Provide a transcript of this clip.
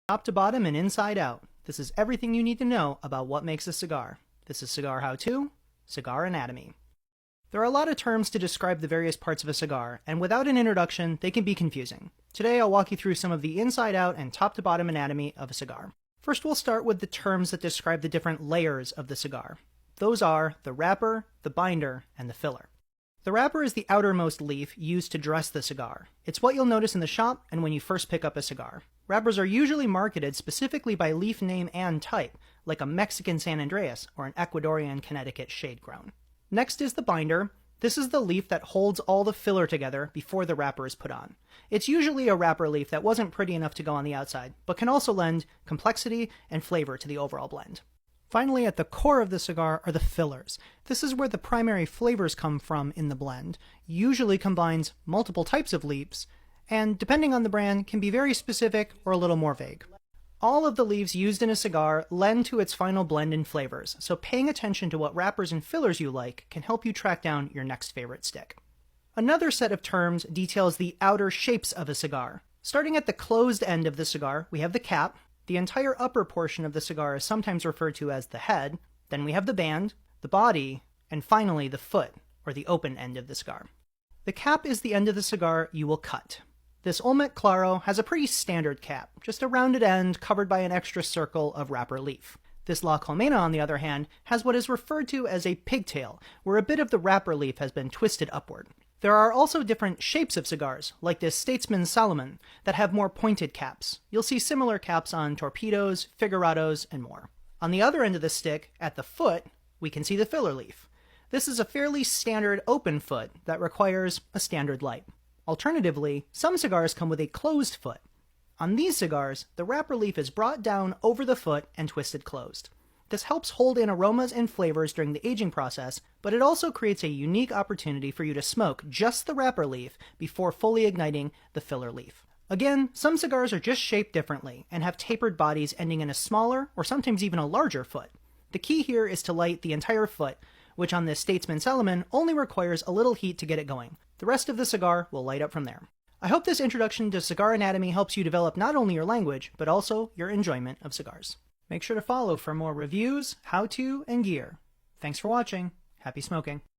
Top to bottom and inside out, this is everything you need to know about what makes a cigar. This is Cigar How-To, Cigar Anatomy. There are a lot of terms to describe the various parts of a cigar, and without an introduction, they can be confusing. Today I'll walk you through some of the inside out and top to bottom anatomy of a cigar. First we'll start with the terms that describe the different layers of the cigar. Those are the wrapper, the binder, and the filler. The wrapper is the outermost leaf used to dress the cigar. It's what you'll notice in the shop and when you first pick up a cigar. Wrappers are usually marketed specifically by leaf name and type, like a Mexican San Andreas or an Ecuadorian Connecticut shade grown. Next is the binder. This is the leaf that holds all the filler together before the wrapper is put on. It's usually a wrapper leaf that wasn't pretty enough to go on the outside, but can also lend complexity and flavor to the overall blend. Finally, at the core of the cigar are the fillers. This is where the primary flavors come from in the blend. Usually combines multiple types of leaves, and depending on the brand, can be very specific or a little more vague. All of the leaves used in a cigar lend to its final blend in flavors, so paying attention to what wrappers and fillers you like can help you track down your next favorite stick. Another set of terms details the outer shapes of a cigar. Starting at the closed end of the cigar, we have the cap. The entire upper portion of the cigar is sometimes referred to as the head. Then we have the band, the body, and finally the foot, or the open end of the cigar. The cap is the end of the cigar you will cut. This Olmec Claro has a pretty standard cap, just a rounded end covered by an extra circle of wrapper leaf. This La Colmena, on the other hand, has what is referred to as a pigtail, where a bit of the wrapper leaf has been twisted upward. There are also different shapes of cigars, like this Statesman Salomon, that have more pointed caps. You'll see similar caps on Torpedos, Figurados, and more. On the other end of the stick, at the foot, we can see the filler leaf. This is a fairly standard open foot that requires a standard light. Alternatively, some cigars come with a closed foot. On these cigars, the wrapper leaf is brought down over the foot and twisted closed. This helps hold in aromas and flavors during the aging process, but it also creates a unique opportunity for you to smoke just the wrapper leaf before fully igniting the filler leaf. Again, some cigars are just shaped differently and have tapered bodies ending in a smaller or sometimes even a larger foot. The key here is to light the entire foot, which on this Statesman Salomon only requires a little heat to get it going. The rest of the cigar will light up from there. I hope this introduction to cigar anatomy helps you develop not only your language, but also your enjoyment of cigars. Make sure to follow for more reviews, how-to, and gear. Thanks for watching. Happy smoking.